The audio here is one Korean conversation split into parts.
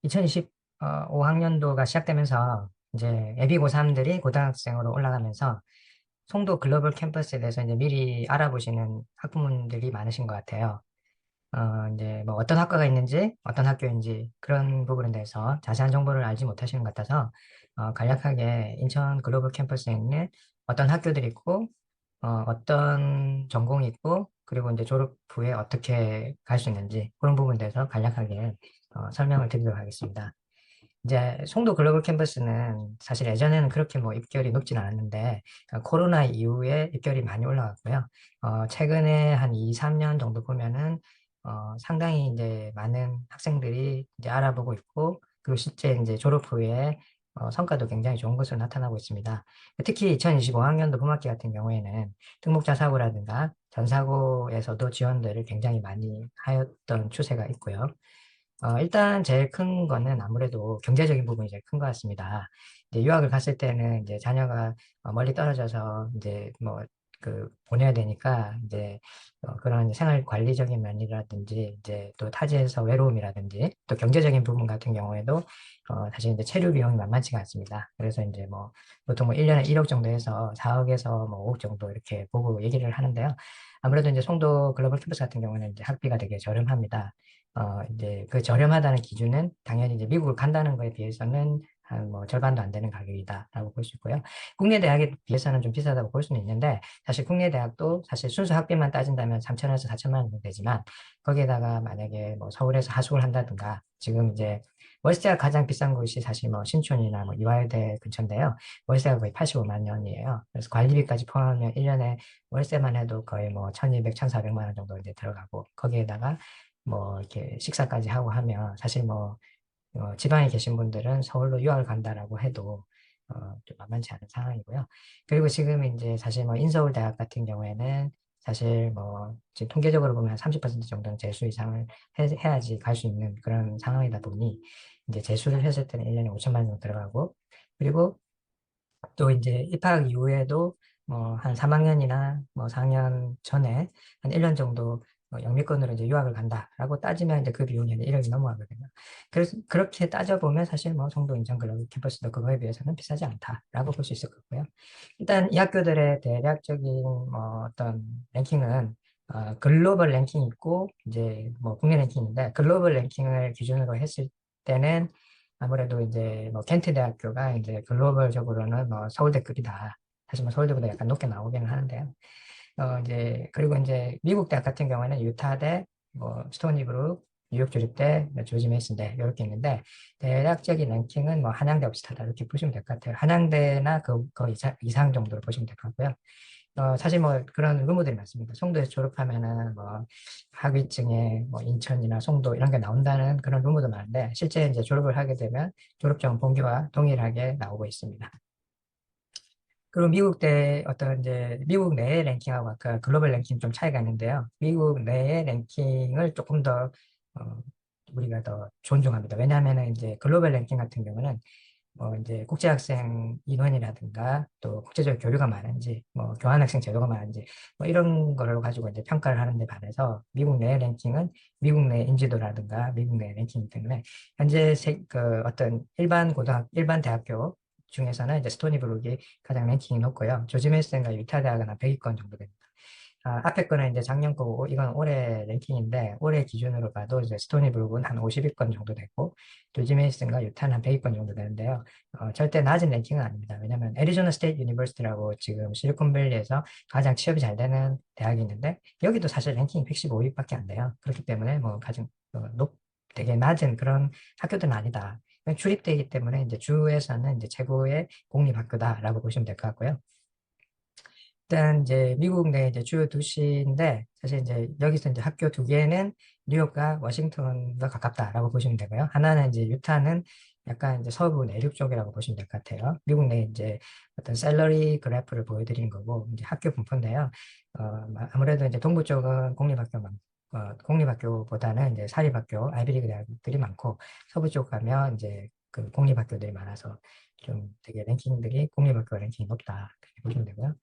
2025학년도가 시작되면서 이제 예비 고3들이 고등학생으로 올라가면서 송도 글로벌 캠퍼스에 대해서 이제 미리 알아보시는 학부모님들이 많으신 것 같아요. 이제 뭐 어떤 학과가 있는지, 어떤 학교인지 그런 부분에 대해서 자세한 정보를 알지 못하시는 것 같아서 간략하게 인천 글로벌 캠퍼스에 있는 어떤 학교들이 있고, 어떤 전공이 있고, 그리고 이제 졸업 후에 어떻게 갈 수 있는지 그런 부분에 대해서 간략하게 설명을 드리도록 하겠습니다. 이제 송도 글로벌 캠퍼스는 사실 예전에는 그렇게 뭐 입결이 높진 않았는데 코로나 이후에 입결이 많이 올라갔고요. 최근에 한 2, 3년 정도 보면은 상당히 이제 많은 학생들이 이제 알아보고 있고 그리고 실제 이제 졸업 후에 성과도 굉장히 좋은 것으로 나타나고 있습니다. 특히 2025학년도 봄학기 같은 경우에는 특목자 사고라든가 전사고에서도 지원들을 굉장히 많이 하였던 추세가 있고요. 일단 제일 큰 거는 아무래도 경제적인 부분이 제일 큰 것 같습니다. 이제 유학을 갔을 때는 이제 자녀가 멀리 떨어져서 이제 뭐 그 보내야 되니까 이제 그런 생활 관리적인 면이라든지 이제 또 타지에서 외로움이라든지 또 경제적인 부분 같은 경우에도 사실 이제 체류 비용이 만만치가 않습니다. 그래서 이제 뭐 보통 뭐 1년에 1억 정도 해서 4억에서 뭐 5억 정도 이렇게 보고 얘기를 하는데요. 아무래도 이제 송도 글로벌 캠퍼스 같은 경우는 이제 학비가 되게 저렴합니다. 이제 그 저렴하다는 기준은 당연히 이제 미국을 간다는 거에 비해서는 한 뭐 절반도 안 되는 가격이다라고 볼 수 있고요. 국내 대학에 비해서는 좀 비싸다고 볼 수는 있는데 사실 국내 대학도 사실 순수 학비만 따진다면 3천원에서 4천만 원 정도 되지만 거기에다가 만약에 뭐 서울에서 하숙을 한다든가 지금 이제 월세가 가장 비싼 곳이 사실 뭐 신촌이나 뭐 이화여대 근처인데요. 월세가 거의 85만 원이에요. 그래서 관리비까지 포함하면 1년에 월세만 해도 거의 뭐 1200, 1400만 원 정도 이제 들어가고 거기에다가 뭐 이렇게 식사까지 하고 하면 사실 뭐 지방에 계신 분들은 서울로 유학을 간다라고 해도 좀 만만치 않은 상황이고요. 그리고 지금 이제 사실 뭐 인서울 대학 같은 경우에는 사실 뭐 지금 통계적으로 보면 한 30% 정도는 재수 이상을 해야지 갈 수 있는 그런 상황이다 보니 이제 재수를 했을 때는 1년에 5천만 원 정도 들어가고 그리고 또 이제 입학 이후에도 뭐 한 3학년이나 뭐 4학년 전에 한 1년 정도 영미권으로 이제 유학을 간다라고 따지면 이제 그 비용이 한 1억이 넘어가거든요. 그래서 그렇게 따져보면 사실 뭐 송도 인천 글로벌 캠퍼스도 그거에 비해서는 비싸지 않다라고 볼 수 있을 거고요. 일단 이 학교들의 대략적인 뭐 어떤 랭킹은 글로벌 랭킹이 있고 이제 뭐 국내 랭킹인데 글로벌 랭킹을 기준으로 했을 때는 아무래도 이제 뭐 켄트 대학교가 이제 글로벌적으로는 뭐 서울대급이다. 사실 뭐 서울대보다 약간 높게 나오기는 하는데요. 이제 그리고 이제 미국 대학 같은 경우에는 유타대, 뭐 스토니브룩, 뉴욕 주립대, 조지 메이슨대 이렇게 있는데 대략적인 랭킹은 뭐 한양대와 비슷하다 이렇게 보시면 될 것 같아요. 한양대나 그 이상 정도로 보시면 될 것 같고요. 사실 뭐 그런 루머들이 많습니다. 송도에서 졸업하면은 뭐 학위증에 뭐 인천이나 송도 이런 게 나온다는 그런 루머도 많은데 실제 이제 졸업을 하게 되면 졸업증 본기와 동일하게 나오고 있습니다. 그리고 미국 대 어떤 이제 미국 내의 랭킹하고 아까 글로벌 랭킹 좀 차이가 있는데요. 미국 내의 랭킹을 조금 더 우리가 더 존중합니다. 왜냐하면은 이제 글로벌 랭킹 같은 경우는 이제 국제학생 인원이라든가 또 국제적 교류가 많은지 뭐 교환학생 제도가 많은지 뭐 이런 거를 가지고 이제 평가를 하는 데 반해서 미국 내 랭킹은 미국 내 인지도라든가 미국 내 랭킹이기 때문에 현재 그 어떤 일반 대학교 중에서는 이제 스토니브룩이 가장 랭킹이 높고요. 조지 메이슨과 유타 대학은 한 100위권 정도 됩니다. 앞에 거는 이제 작년 거고, 이건 올해 랭킹인데, 올해 기준으로 봐도 이제 스토니브룩은 한 50위권 정도 되고, 조지 메이슨과 유타는 한 100위권 정도 되는데요. 절대 낮은 랭킹은 아닙니다. 왜냐면 애리조나 스테이트 유니버시티라고 지금 실리콘밸리에서 가장 취업이 잘 되는 대학이 있는데, 여기도 사실 랭킹이 115위밖에 안 돼요. 그렇기 때문에 뭐 가장 되게 낮은 그런 학교들은 아니다. 주립대이기 때문에 이제 주에서는 이제 최고의 공립학교다라고 보시면 될 것 같고요. 일단 이제 미국 내 이제 주요 도시인데 사실 이제 여기서 이제 학교 두 개는 뉴욕과 워싱턴과 가깝다라고 보시면 되고요. 하나는 이제 유타는 약간 이제 서부 내륙 쪽이라고 보시면 될 것 같아요. 미국 내 이제 어떤 셀러리 그래프를 보여드리는 거고 이제 학교 분포인데요. 아무래도 이제 동부 쪽은 공립학교보다는 이제 사립학교, 아이비리그 대학들이 많고 서부 쪽 가면 이제 그 공립학교들이 많아서 좀 되게 랭킹들이 공립학교 랭킹이 높다 그렇게 보시면 되고요.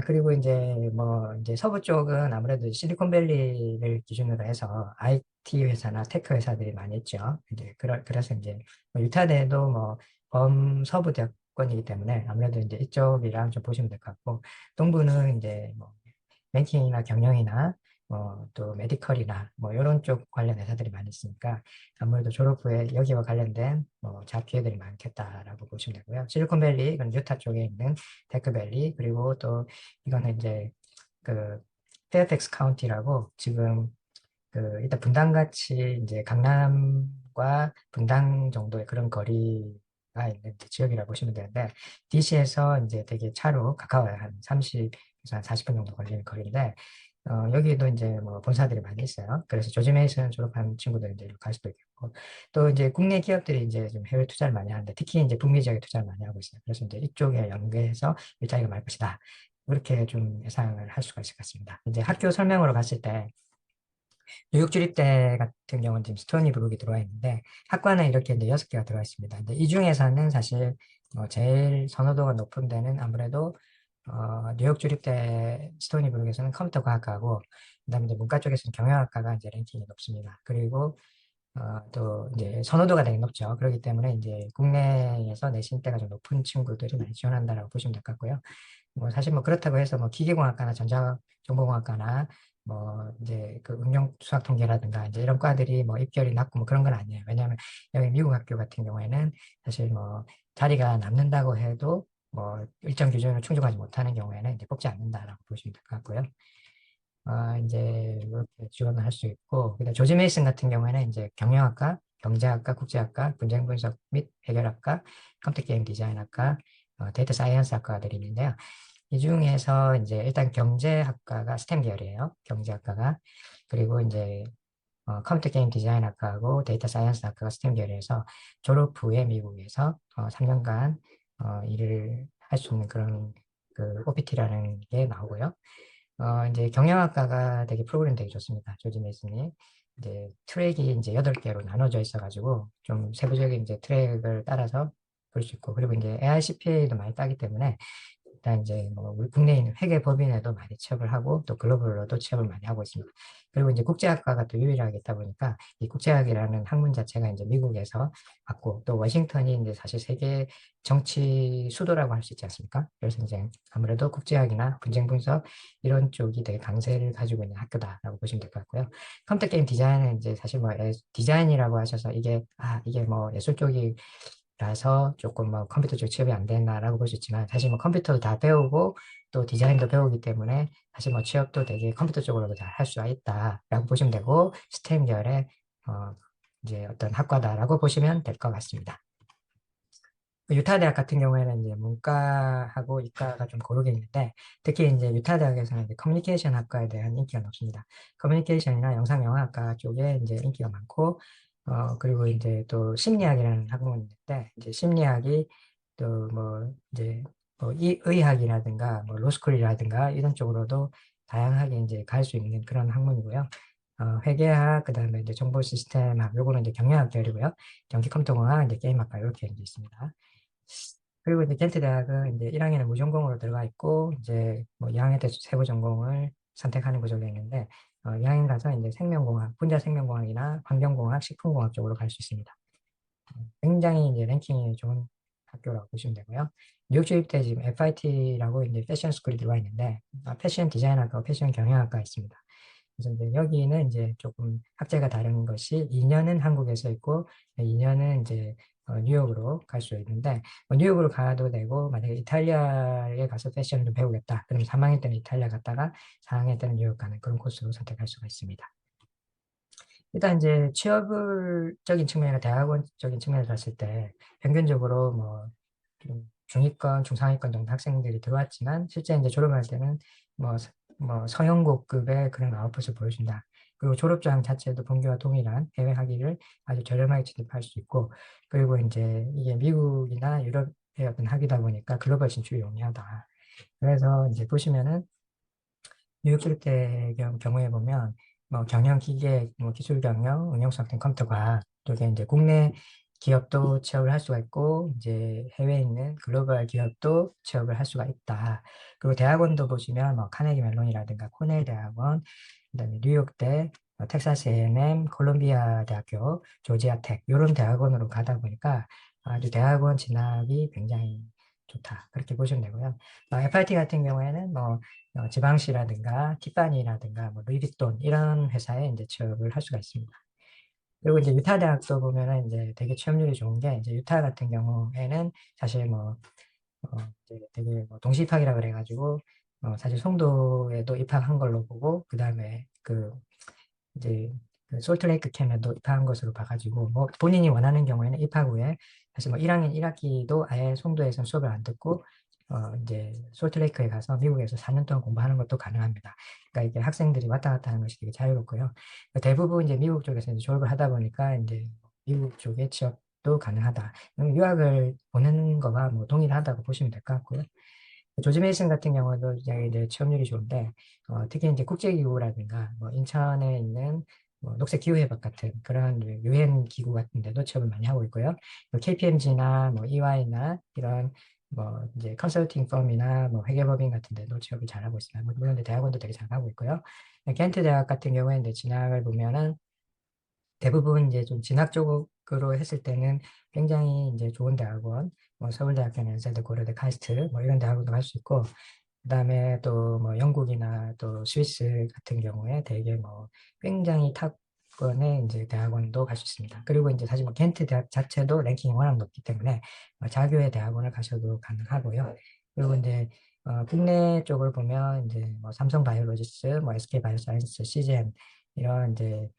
그리고 이제 뭐 이제 서부 쪽은 아무래도 실리콘밸리를 기준으로 해서 IT 회사나 테크 회사들이 많이 있죠. 이제 그래서 이제 뭐 유타대도 뭐 범서부 대학원이기 때문에 아무래도 이제 이쪽이랑 좀 보시면 될 것 같고, 동부는 이제 뭐 뱅킹이나 경영이나 뭐 또 메디컬이나 뭐 이런 쪽 관련 회사들이 많이 있으니까 아무래도 졸업 후에 여기와 관련된 뭐 잡 기회들이 많겠다라고 보시면 되고요. 실리콘밸리, 이건 유타 쪽에 있는 테크밸리, 그리고 또 이거는 이제 그 페어팩스 카운티라고 지금 그 일단 분당같이 이제 강남과 분당 정도의 그런 거리가 있는 이제 지역이라고 보시면 되는데, DC에서 이제 되게 차로 가까워요. 한 30에서 한 40분 정도 걸리는 거리인데, 여기도 이제 뭐 본사들이 많이 있어요. 그래서 조지 메이슨 졸업한 친구들 이제 갈 수도 있겠고, 또 이제 국내 기업들이 이제 좀 해외 투자를 많이 하는데, 특히 이제 북미 지역에 투자를 많이 하고 있어요. 그래서 이제 이쪽에 연계해서 일자리가 많을 것이다. 그렇게 좀 예상을 할 수가 있을 것 같습니다. 이제 학교 설명으로 갔을 때, 뉴욕 주립대 같은 경우는 지금 스토니 브룩이 들어와 있는데, 학과는 이렇게 이제 6개가 들어와 있습니다. 근데 이 중에서는 사실 제일 선호도가 높은 데는 아무래도 뉴욕 주립대 스토니 브룩에서는 컴퓨터 과학과고, 그다음에 이제 문과 쪽에서는 경영학과가 이제 랭킹이 높습니다. 그리고 또 이제 선호도가 되게 높죠. 그렇기 때문에 이제 국내에서 내신대가 좀 높은 친구들이 많이 지원한다라고 보시면 될 것 같고요. 뭐 사실 뭐 그렇다고 해서 뭐 기계공학과나 전자정보공학과나 뭐 이제 그 응용수학통계라든가 이제 이런 과들이 뭐 입결이 낮고 뭐 그런 건 아니에요. 왜냐하면 여기 미국 학교 같은 경우에는 사실 뭐 자리가 남는다고 해도 뭐 일정 기준을 충족하지 못하는 경우에는 이제 뽑지 않는다라고 보시면 될 것 같고요. 이제 이렇게 지원을 할 수 있고, 그다음 조지 메이슨 같은 경우에는 이제 경영학과, 경제학과, 국제학과, 분쟁 분석 및 해결학과, 컴퓨터 게임 디자인학과, 데이터 사이언스 학과들이 있는데요. 이 중에서 이제 일단 경제학과가 스템 계열이에요. 경제학과가. 그리고 이제 컴퓨터 게임 디자인 학과하고 데이터 사이언스 학과가 스템 계열에서 졸업 후에 미국에서 3년간 일을 할 수 있는 그런 그 OPT라는 게 나오고요. 이제 경영학과가 되게 프로그램 되게 좋습니다. 조지 메이슨이. 이제 트랙이 이제 8개로 나눠져 있어가지고 좀 세부적인 이제 트랙을 따라서 볼 수 있고, 그리고 이제 AICPA도 많이 따기 때문에 일단 이제 뭐 우리 국내에 있는 회계 법인에도 많이 취업을 하고 또 글로벌로도 취업을 많이 하고 있습니다. 그리고 이제 국제학과가 또 유일하게 있다 보니까 이 국제학이라는 학문 자체가 이제 미국에서 왔고, 또 워싱턴이 이제 사실 세계 정치 수도라고 할 수 있지 않습니까? 그래서 이제 아무래도 국제학이나 분쟁 분석 이런 쪽이 되게 강세를 가지고 있는 학교다라고 보시면 될 것 같고요. 컴퓨터 게임 디자인은 이제 사실 뭐 디자인이라고 하셔서 이게 뭐 예술 쪽이 라서 조금 뭐 컴퓨터 쪽 취업이 안 됐나라고 볼 수 있지만, 사실 뭐 컴퓨터도 다 배우고 또 디자인도 배우기 때문에 사실 뭐 취업도 되게 컴퓨터 쪽으로도 잘 할 수가 있다라고 보시면 되고, 스템 계열의 어 이제 어떤 학과다라고 보시면 될 것 같습니다. 유타 대학 같은 경우에는 이제 문과하고 이과가 좀 고르게 있는데, 특히 이제 유타 대학에서는 이제 커뮤니케이션 학과에 대한 인기가 높습니다. 커뮤니케이션이나 영상 영화학과 쪽에 이제 인기가 많고, 그리고 이제 또 심리학이라는 학문이 있는데, 이제 심리학이 또 뭐 이제 뭐 의학이라든가 뭐 로스쿨이라든가 이런 쪽으로도 다양하게 이제 갈 수 있는 그런 학문이고요. 회계학, 그다음에 이제 정보 시스템학, 요거는 이제 경영학 계열이고요. 전기 컴퓨터공학, 이제 게임학과 이렇게 이제 있습니다. 그리고 이제 겐트 대학은 이제 1학년에 무전공으로 들어가 있고, 이제 뭐 2학년 때 세부 전공을 선택하는 구조가 있는데, 2학년 가서 이제 생명공학, 분자 생명공학이나 환경공학, 식품공학 쪽으로 갈 수 있습니다. 굉장히 이제 랭킹이 좋은 학교라고 보시면 되고요. 뉴욕 주립대 지금 FIT라고 이제 패션 스쿨이 들어와 있는데, 패션 디자인학과, 패션 경영학과 있습니다. 그래서 이제 여기는 이제 조금 학제가 다른 것이 2년은 한국에서 있고 2년은 이제 뉴욕으로 갈 수 있는데, 뉴욕으로 가도 되고, 만약에 이탈리아에 가서 패션을 좀 배우겠다 그러면 3학년 때는 이탈리아 갔다가 4학년 때는 뉴욕 가는 그런 코스로 선택할 수가 있습니다. 일단 이제 취업적인 측면이나 대학원적인 측면에서 봤을 때 평균적으로 좀 중위권, 중상위권 정도 학생들이 들어왔지만, 실제 이제 졸업할 때는 뭐, 뭐 서영고급의 그런 아웃풋을 보여준다. 그리고 졸업장 자체도 본교와 동일한 해외 학위를 아주 저렴하게 취득할 수 있고, 그리고 이제 이게 미국이나 유럽의 어떤 학위다 보니까 글로벌 진출이 용이하다. 그래서 이제 보시면은 뉴욕 주립대 경우에 보면 뭐 경영 기계, 뭐 기술 경영, 응용수학 등 컴퓨터과 쪽에 이제 국내 기업도 취업을 할 수가 있고, 이제 해외에 있는 글로벌 기업도 취업을 할 수가 있다. 그리고 대학원도 보시면 뭐 카네기 멜론이라든가 코넬 대학원, 그다음에 뉴욕대, 텍사스 A&M, 콜롬비아 대학교, 조지아 텍 이런 대학원으로 가다 보니까 아주 대학원 진학이 굉장히 좋다. 그렇게 보시면 되고요. FRT 같은 경우에는 뭐 지방시라든가 티파니라든가 뭐 루이비통 이런 회사에 이제 취업을 할 수가 있습니다. 그리고 이제 유타 대학도 보면은 이제 되게 취업률이 좋은 게 이제 유타 같은 경우에는 사실 뭐 이제 되게 뭐 동시 입학이라 그래가지고 사실 송도에도 입학한 걸로 보고 그 다음에 그 이제 그 솔트레이크 캠에도 입학한 것으로 봐가지고 뭐 본인이 원하는 경우에는 입학 후에 사실 뭐 1학년 1학기도 아예 송도에서 수업을 안 듣고 이제 솔트레이크에 가서 미국에서 4년 동안 공부하는 것도 가능합니다. 그러니까 이게 학생들이 왔다 갔다 하는 것이 되게 자유롭고요. 대부분 이제 미국 쪽에서 이제 졸업을 하다 보니까 이제 미국 쪽에 취업도 가능하다. 유학을 보내는 거와 뭐 동일하다고 보시면 될 것 같고요. 조지 메이슨 같은 경우도 이제 취업률이 좋은데 특히 이제 국제기구라든가 뭐 인천에 있는 뭐 녹색 기후회복 같은 그런 유엔 기구 같은 데도 취업을 많이 하고 있고요. KPMG나 뭐 EY나 이런 뭐 이제 컨설팅 펌이나 뭐 회계법인 같은 데도 취업을 잘하고 있습니다. 뭐 물론 대학원도 되게 잘하고 있고요. 켄트 대학 같은 경우에 이제 진학을 보면은 대부분 이제 좀 진학 쪽으로 했을 때는 굉장히 이제 좋은 대학원, 뭐 서울대학교, 연세대, 고려대, 카이스트 뭐 이런 대학원도 갈 수 있고, 그다음에 또 뭐 영국이나 또 스위스 같은 경우에 되게 뭐 굉장히 탑권의 이제 대학원도 갈 수 있습니다. 그리고 이제 사실 뭐 켄트 대학 자체도 랭킹이 워낙 높기 때문에 자교의 대학원을 가셔도 가능하고요. 그리고 이제 국내 쪽을 보면 이제 뭐 삼성 바이오로지스, 뭐 SK 바이오사이언스, CGN 이런 이제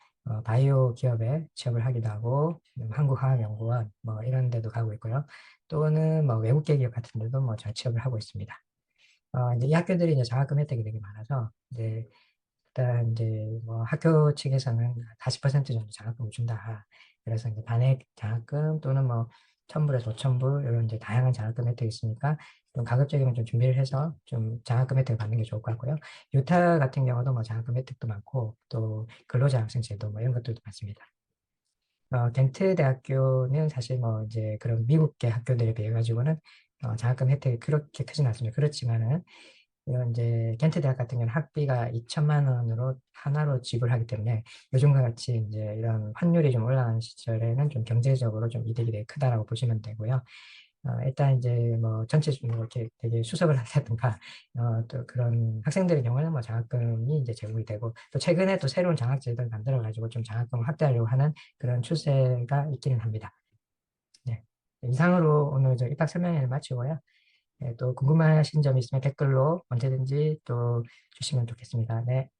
바이오 기업에 취업을 하기도 하고 한국화학연구원 뭐 이런 데도 가고 있고요. 또는 뭐 외국계 기업 같은 데도 뭐 잘 취업을 하고 있습니다. 이제 이 학교들이 이제 장학금 혜택이 되게 많아서 이제 일단 이제 뭐 학교 측에서는 40% 정도 장학금을 준다. 그래서 이제 반액 장학금 또는 뭐 1,000불에서 5,000불 이런 이제 다양한 장학금 혜택이 있으니까 좀 가급적이면 좀 준비를 해서 좀 장학금 혜택을 받는 게 좋을 것 같고요. 유타 같은 경우도 뭐 장학금 혜택도 많고 또 근로장학생 제도 뭐 이런 것들도 많습니다. 겐트 대학교는 사실 뭐 이제 그런 미국계 학교들에 비해 가지고는 장학금 혜택이 그렇게 크진 않습니다. 그렇지만은 이런 이제 겐트 대학 같은 경우는 학비가 2천만 원으로 하나로 지불하기 때문에 요즘과 같이 이제 이런 환율이 좀 올라가는 시절에는 좀 경제적으로 좀 이득이 되게 크다라고 보시면 되고요. 일단 이제 뭐 전체 뭐 이렇게 되게 수석을 한다든가 또 그런 학생들의 경우는 뭐 장학금이 이제 제공이 되고 또 최근에 또 새로운 장학제도를 만들어 가지고 좀 장학금을 확대하려고 하는 그런 추세가 있기는 합니다. 네. 이상으로 오늘 저 입학 설명회를 마치고요. 또 궁금하신 점 있으면 댓글로 언제든지 또 주시면 좋겠습니다. 네.